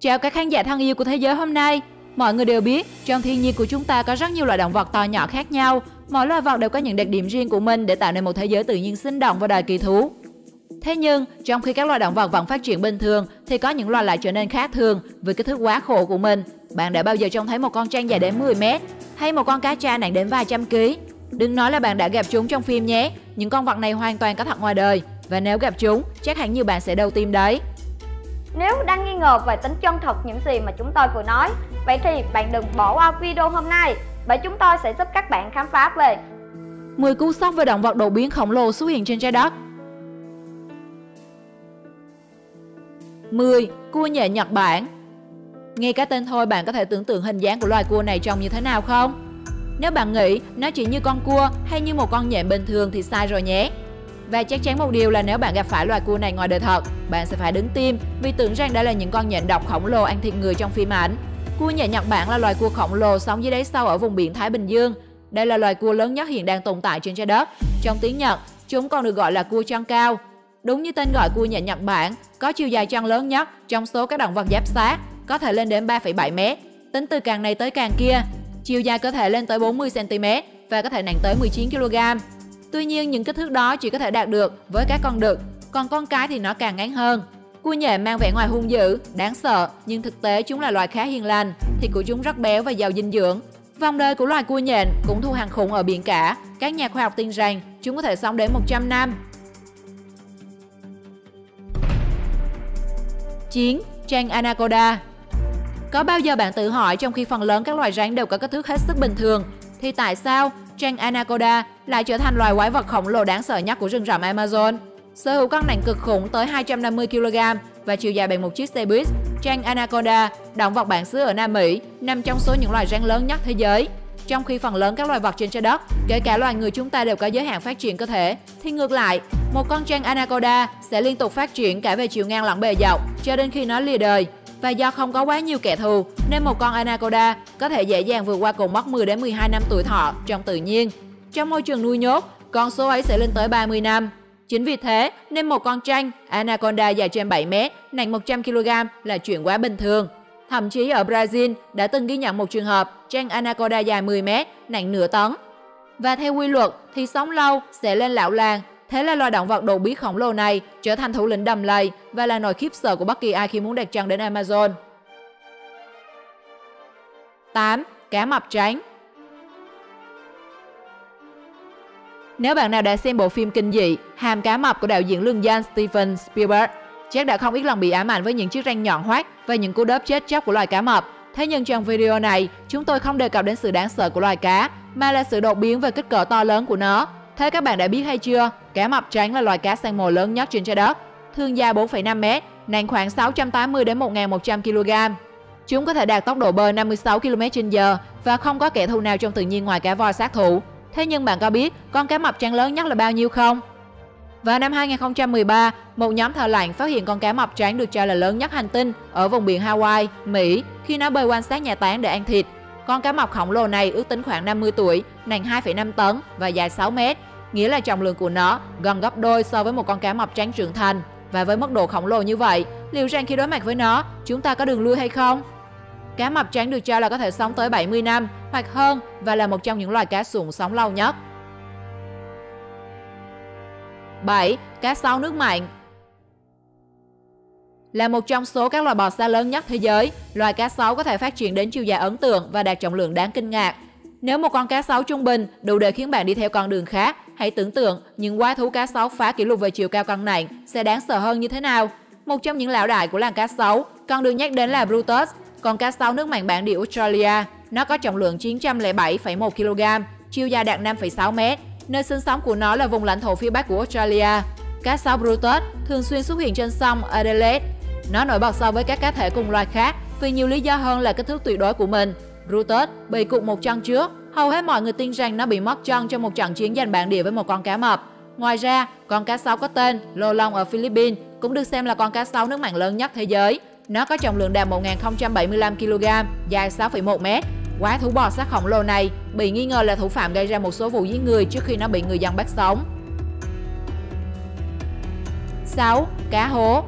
Chào các khán giả thân yêu của thế giới hôm nay. Mọi người đều biết, trong thiên nhiên của chúng ta có rất nhiều loài động vật to nhỏ khác nhau. Mỗi loài vật đều có những đặc điểm riêng của mình để tạo nên một thế giới tự nhiên sinh động và đầy kỳ thú. Thế nhưng, trong khi các loài động vật vẫn phát triển bình thường, thì có những loài lại trở nên khác thường vì kích thước quá khổ của mình. Bạn đã bao giờ trông thấy một con trang dài đến 10 mét hay một con cá tra nặng đến vài trăm ký? Đừng nói là bạn đã gặp chúng trong phim nhé. Những con vật này hoàn toàn có thật ngoài đời, và nếu gặp chúng, chắc hẳn nhiều bạn sẽ đau tim đấy. Nếu đang nghi ngờ về tính chân thật những gì mà chúng tôi vừa nói, vậy thì bạn đừng bỏ qua video hôm nay, bởi chúng tôi sẽ giúp các bạn khám phá về 10 cú sốc về động vật đột biến khổng lồ xuất hiện trên trái đất. 10. Cua nhện Nhật Bản. Nghe cái tên thôi bạn có thể tưởng tượng hình dáng của loài cua này trông như thế nào không? Nếu bạn nghĩ nó chỉ như con cua hay như một con nhện bình thường thì sai rồi nhé. Và chắc chắn một điều là nếu bạn gặp phải loài cua này ngoài đời thật, bạn sẽ phải đứng tim vì tưởng rằng đây là những con nhện độc khổng lồ ăn thịt người trong phim ảnh. Cua nhện Nhật Bản là loài cua khổng lồ sống dưới đáy sâu ở vùng biển Thái Bình Dương. Đây là loài cua lớn nhất hiện đang tồn tại trên trái đất. Trong tiếng Nhật, chúng còn được gọi là cua chân cao. Đúng như tên gọi, cua nhện Nhật Bản có chiều dài chân lớn nhất trong số các động vật giáp xác, có thể lên đến 3,7 m. Tính từ càng này tới càng kia, chiều dài có thể lên tới 40 cm và có thể nặng tới 19 kg. Tuy nhiên, những kích thước đó chỉ có thể đạt được với các con đực, còn con cái thì nó càng ngắn hơn. Cua nhện mang vẻ ngoài hung dữ, đáng sợ, nhưng thực tế chúng là loài khá hiền lành, thịt của chúng rất béo và giàu dinh dưỡng. Vòng đời của loài cua nhện cũng thu hàng khủng ở biển cả. Các nhà khoa học tin rằng chúng có thể sống đến 100 năm. 9. Trang Anaconda. Có bao giờ bạn tự hỏi trong khi phần lớn các loài rắn đều có kích thước hết sức bình thường, thì tại sao Trang Anaconda lại trở thành loài quái vật khổng lồ đáng sợ nhất của rừng rậm Amazon? Sở hữu cân nặng cực khủng tới 250 kg và chiều dài bằng một chiếc xe buýt, Trang Anaconda, động vật bản xứ ở Nam Mỹ, nằm trong số những loài rắn lớn nhất thế giới. Trong khi phần lớn các loài vật trên trái đất, kể cả loài người chúng ta đều có giới hạn phát triển cơ thể, thì ngược lại, một con Trang Anaconda sẽ liên tục phát triển cả về chiều ngang lẫn bề dọc cho đến khi nó lìa đời. Và do không có quá nhiều kẻ thù, nên một con Anaconda có thể dễ dàng vượt qua cột mốc 10 đến 12 năm tuổi thọ trong tự nhiên. Trong môi trường nuôi nhốt, con số ấy sẽ lên tới 30 năm. Chính vì thế, nên một con Trang Anaconda dài trên 7 mét, nặng 100 kg là chuyện quá bình thường. Thậm chí ở Brazil đã từng ghi nhận một trường hợp Trang Anaconda dài 10 mét, nặng nửa tấn. Và theo quy luật thì sống lâu sẽ lên lão làng. Thế là loài động vật đột biến khổng lồ này trở thành thủ lĩnh đầm lầy và là nỗi khiếp sợ của bất kỳ ai khi muốn đặt chân đến Amazon. 8. Cá mập trắng. Nếu bạn nào đã xem bộ phim kinh dị Hàm cá mập của đạo diễn lừng danh Steven Spielberg, chắc đã không ít lần bị ám ảnh với những chiếc răng nhọn hoắt và những cú đớp chết chóc của loài cá mập. Thế nhưng trong video này, chúng tôi không đề cập đến sự đáng sợ của loài cá, mà là sự đột biến về kích cỡ to lớn của nó. Thế các bạn đã biết hay chưa? Cá mập trắng là loài cá săn mồi lớn nhất trên trái đất, thường dài 4,5 m, nặng khoảng 680 đến 1.100 kg. Chúng có thể đạt tốc độ bơi 56 km/h và không có kẻ thù nào trong tự nhiên ngoài cá voi sát thủ. Thế nhưng bạn có biết con cá mập trắng lớn nhất là bao nhiêu không? Vào năm 2013, một nhóm thợ lặn phát hiện con cá mập trắng được cho là lớn nhất hành tinh ở vùng biển Hawaii, Mỹ, khi nó bơi quan sát nhà táng để ăn thịt. Con cá mập khổng lồ này ước tính khoảng 50 tuổi, nặng 2,5 tấn và dài 6 mét, nghĩa là trọng lượng của nó gần gấp đôi so với một con cá mập trắng trưởng thành. Và với mức độ khổng lồ như vậy, liệu rằng khi đối mặt với nó, chúng ta có đường lui hay không? Cá mập trắng được cho là có thể sống tới 70 năm hoặc hơn và là một trong những loài cá sủng sống lâu nhất. 7. Cá sấu nước mặn. Là một trong số các loài bò sát lớn nhất thế giới, loài cá sấu có thể phát triển đến chiều dài ấn tượng và đạt trọng lượng đáng kinh ngạc. Nếu một con cá sấu trung bình đủ để khiến bạn đi theo con đường khác, hãy tưởng tượng những quái thú cá sấu phá kỷ lục về chiều cao cân nặng sẽ đáng sợ hơn như thế nào. Một trong những lão đại của làng cá sấu còn được nhắc đến là Brutus, con cá sấu nước mặn bản địa Australia. Nó có trọng lượng 907,1 kg, chiều dài đạt 5,6 m. Nơi sinh sống của nó là vùng lãnh thổ phía bắc của Australia. Cá sấu Brutus thường xuyên xuất hiện trên sông Adelaide. Nó nổi bật so với các cá thể cùng loài khác vì nhiều lý do hơn là kích thước tuyệt đối của mình. Brutus bị cụt một chân trước. Hầu hết mọi người tin rằng nó bị mất chân trong một trận chiến giành bản địa với một con cá mập. Ngoài ra, con cá sấu có tên Lô Long ở Philippines cũng được xem là con cá sấu nước mặn lớn nhất thế giới. Nó có trọng lượng đạt 1.075 kg, dài 6,1 m. Quái thú bò sát khổng lồ này bị nghi ngờ là thủ phạm gây ra một số vụ giết người trước khi nó bị người dân bắt sống. 6. Cá hố.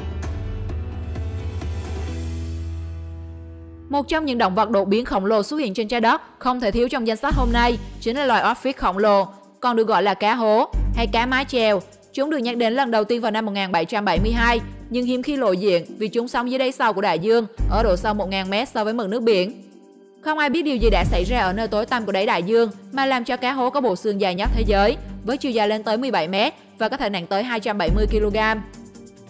Một trong những động vật đột biến khổng lồ xuất hiện trên trái đất không thể thiếu trong danh sách hôm nay chính là loài ostrich khổng lồ, còn được gọi là cá hố hay cá mái chèo. Chúng được nhắc đến lần đầu tiên vào năm 1772, nhưng hiếm khi lộ diện vì chúng sống dưới đáy sâu của đại dương ở độ sâu 1.000 m so với mực nước biển. Không ai biết điều gì đã xảy ra ở nơi tối tăm của đáy đại dương mà làm cho cá hố có bộ xương dài nhất thế giới, với chiều dài lên tới 17 m và có thể nặng tới 270 kg.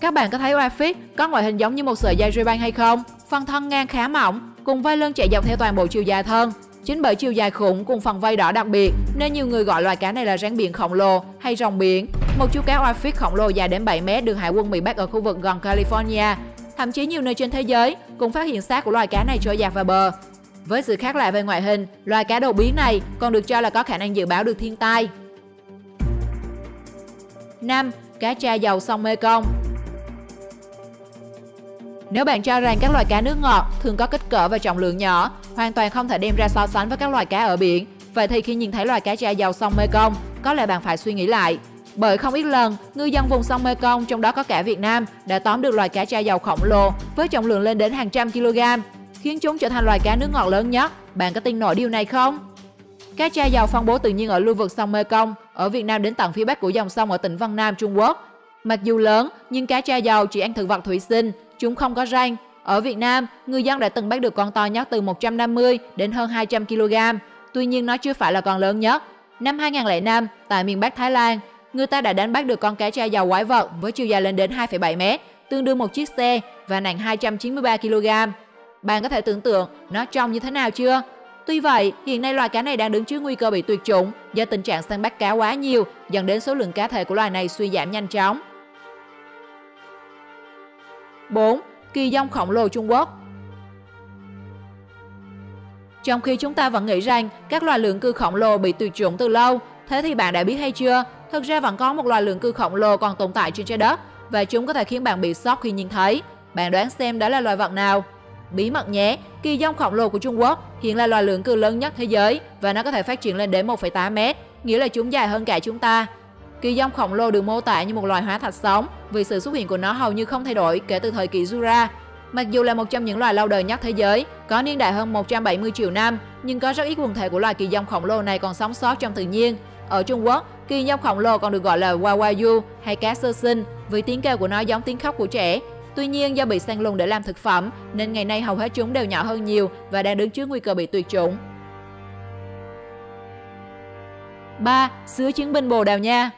Các bạn có thấy ostrich có ngoại hình giống như một sợi dây ruy băng hay không? Phần thân ngang khá mỏng, cùng vây lưng chạy dọc theo toàn bộ chiều dài thân. Chính bởi chiều dài khủng cùng phần vây đỏ đặc biệt nên nhiều người gọi loài cá này là rắn biển khổng lồ hay rồng biển. Một chú cá ostrich khổng lồ dài đến 7 m được Hải quân Mỹ bắt ở khu vực gần California. Thậm chí nhiều nơi trên thế giới cũng phát hiện xác của loài cá này trôi dạt vào bờ. Với sự khác lạ về ngoại hình, loài cá đột biến này còn được cho là có khả năng dự báo được thiên tai. 5. Cá tra dầu sông Mekong. Nếu bạn cho rằng các loài cá nước ngọt thường có kích cỡ và trọng lượng nhỏ, hoàn toàn không thể đem ra so sánh với các loài cá ở biển, vậy thì khi nhìn thấy loài cá tra dầu sông Mekong, có lẽ bạn phải suy nghĩ lại. Bởi không ít lần, ngư dân vùng sông Mekong, trong đó có cả Việt Nam, đã tóm được loài cá tra dầu khổng lồ với trọng lượng lên đến hàng trăm kg, khiến chúng trở thành loài cá nước ngọt lớn nhất. Bạn có tin nổi điều này không? Cá tra dầu phân bố tự nhiên ở lưu vực sông Mekong, ở Việt Nam đến tận phía bắc của dòng sông ở tỉnh Vân Nam, Trung Quốc. Mặc dù lớn, nhưng cá tra dầu chỉ ăn thực vật thủy sinh, chúng không có răng. Ở Việt Nam, người dân đã từng bắt được con to nhất từ 150 đến hơn 200 kg. Tuy nhiên nó chưa phải là con lớn nhất. Năm 2005, tại miền Bắc Thái Lan, người ta đã đánh bắt được con cá tra dầu quái vật với chiều dài lên đến 2,7 m, tương đương một chiếc xe và nặng 293 kg. Bạn có thể tưởng tượng nó trông như thế nào chưa? Tuy vậy, hiện nay loài cá này đang đứng trước nguy cơ bị tuyệt chủng do tình trạng săn bắt cá quá nhiều, dẫn đến số lượng cá thể của loài này suy giảm nhanh chóng. 4. Kỳ dông khổng lồ Trung Quốc. Trong khi chúng ta vẫn nghĩ rằng các loài lưỡng cư khổng lồ bị tuyệt chủng từ lâu, thế thì bạn đã biết hay chưa? Thực ra vẫn có một loài lưỡng cư khổng lồ còn tồn tại trên trái đất và chúng có thể khiến bạn bị sốc khi nhìn thấy. Bạn đoán xem đó là loài vật nào? Bí mật nhé, kỳ dông khổng lồ của Trung Quốc hiện là loài lưỡng cư lớn nhất thế giới và nó có thể phát triển lên đến 1,8 m, nghĩa là chúng dài hơn cả chúng ta. Kỳ dông khổng lồ được mô tả như một loài hóa thạch sống vì sự xuất hiện của nó hầu như không thay đổi kể từ thời kỳ Jura. Mặc dù là một trong những loài lâu đời nhất thế giới, có niên đại hơn 170 triệu năm, nhưng có rất ít quần thể của loài kỳ dông khổng lồ này còn sống sót trong tự nhiên. Ở Trung Quốc, kỳ dông khổng lồ còn được gọi là Wawayu hay cá sơ sinh vì tiếng kêu của nó giống tiếng khóc của trẻ. Tuy nhiên, do bị săn lùng để làm thực phẩm nên ngày nay hầu hết chúng đều nhỏ hơn nhiều và đang đứng trước nguy cơ bị tuyệt chủng. 3. Sứa chiến binh Bồ Đào Nha.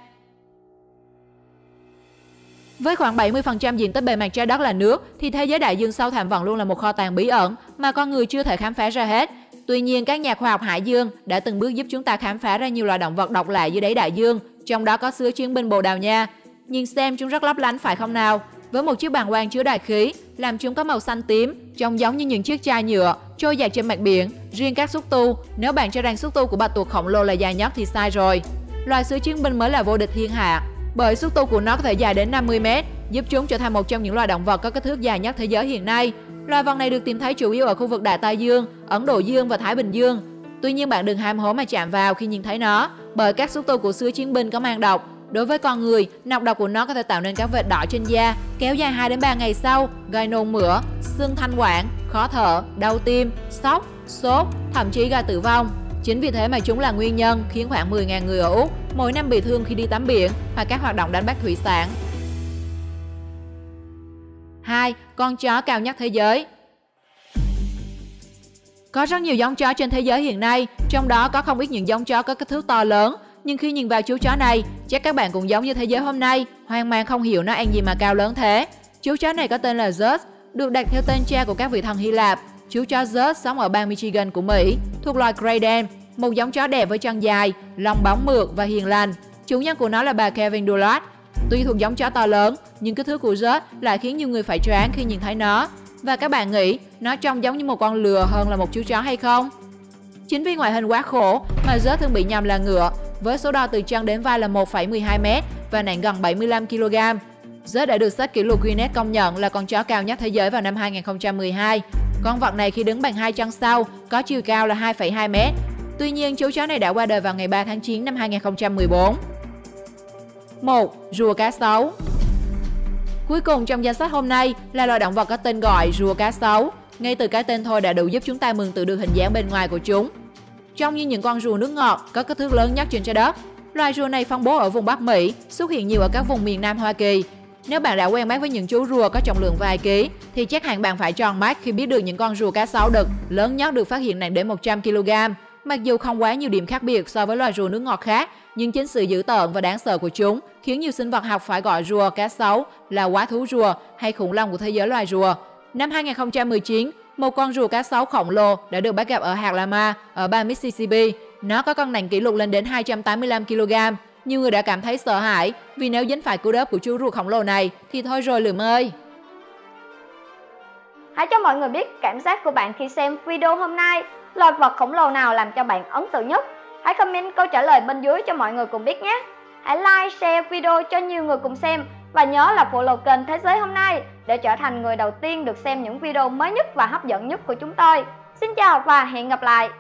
Với khoảng 70% diện tích bề mặt trái đất là nước, thì thế giới đại dương sâu thẳm vẫn luôn là một kho tàng bí ẩn mà con người chưa thể khám phá ra hết. Tuy nhiên, các nhà khoa học hải dương đã từng bước giúp chúng ta khám phá ra nhiều loài động vật độc lạ dưới đáy đại dương, trong đó có sứa chiến binh Bồ Đào Nha. Nhìn xem chúng rất lấp lánh phải không nào? Với một chiếc bàng quang chứa đại khí, làm chúng có màu xanh tím, trông giống như những chiếc chai nhựa trôi dạt trên mặt biển. Riêng các xúc tu, nếu bạn cho rằng xúc tu của bạch tuộc khổng lồ là dài nhất thì sai rồi. Loài sứa chiến binh mới là vô địch thiên hạ, bởi xúc tu của nó có thể dài đến 50 m, giúp chúng trở thành một trong những loài động vật có kích thước dài nhất thế giới hiện nay. Loài vật này được tìm thấy chủ yếu ở khu vực Đại Tây Dương, Ấn Độ Dương và Thái Bình Dương. Tuy nhiên bạn đừng ham hố mà chạm vào khi nhìn thấy nó, bởi các xúc tu của sứa chiến binh có mang độc. Đối với con người, nọc độc của nó có thể tạo nên các vệt đỏ trên da, kéo dài 2 đến 3 ngày sau, gây nôn mửa, sưng thanh quản, khó thở, đau tim, sốc, sốt, thậm chí gây tử vong. Chính vì thế mà chúng là nguyên nhân khiến khoảng 10.000 người ở Úc mỗi năm bị thương khi đi tắm biển hoặc các hoạt động đánh bắt thủy sản. 2. Con chó cao nhất thế giới. Có rất nhiều giống chó trên thế giới hiện nay, trong đó có không ít những giống chó có kích thước to lớn. Nhưng khi nhìn vào chú chó này, chắc các bạn cũng giống như thế giới hôm nay, hoang mang không hiểu nó ăn gì mà cao lớn thế. Chú chó này có tên là Zeus, được đặt theo tên cha của các vị thần Hy Lạp. Chú chó Zeus sống ở bang Michigan của Mỹ, thuộc loài Great Dane, một giống chó đẹp với chân dài, lông bóng mượt và hiền lành. Chủ nhân của nó là bà Kevin Dulac. Tuy thuộc giống chó to lớn, nhưng kích thước của Zeus lại khiến nhiều người phải choáng khi nhìn thấy nó. Và các bạn nghĩ nó trông giống như một con lừa hơn là một chú chó hay không? Chính vì ngoại hình quá khổ mà Zeus thường bị nhầm là ngựa, với số đo từ chân đến vai là 1,12 m và nặng gần 75 kg. Zeus đã được sách kỷ lục Guinness công nhận là con chó cao nhất thế giới vào năm 2012. Con vật này khi đứng bằng hai chân sau có chiều cao là 2,2 m. Tuy nhiên, chú chó này đã qua đời vào ngày 3 tháng 9 năm 2014. 1. Rùa cá sấu. Cuối cùng trong danh sách hôm nay là loài động vật có tên gọi rùa cá sấu. Ngay từ cái tên thôi đã đủ giúp chúng ta mường tượng được hình dáng bên ngoài của chúng. Trông như những con rùa nước ngọt có kích thước lớn nhất trên trái đất. Loài rùa này phân bố ở vùng Bắc Mỹ, xuất hiện nhiều ở các vùng miền Nam Hoa Kỳ. Nếu bạn đã quen mắt với những chú rùa có trọng lượng vài ký, thì chắc hẳn bạn phải tròn mắt khi biết được những con rùa cá sấu đực lớn nhất được phát hiện nặng đến 100 kg. Mặc dù không quá nhiều điểm khác biệt so với loài rùa nước ngọt khác, nhưng chính sự dữ tợn và đáng sợ của chúng khiến nhiều sinh vật học phải gọi rùa cá sấu là quái thú rùa hay khủng long của thế giới loài rùa. Năm 2019, một con rùa cá sấu khổng lồ đã được bắt gặp ở hạt Lamar ở bang Mississippi. Nó có cân nặng kỷ lục lên đến 285 kg. Nhiều người đã cảm thấy sợ hãi vì nếu dính phải cú đớp của chú rùa khổng lồ này thì thôi rồi Lượm ơi. Hãy cho mọi người biết cảm giác của bạn khi xem video hôm nay. Loài vật khổng lồ nào làm cho bạn ấn tượng nhất? Hãy comment câu trả lời bên dưới cho mọi người cùng biết nhé. Hãy like, share video cho nhiều người cùng xem. Và nhớ là follow kênh Thế giới hôm nay để trở thành người đầu tiên được xem những video mới nhất và hấp dẫn nhất của chúng tôi. Xin chào và hẹn gặp lại!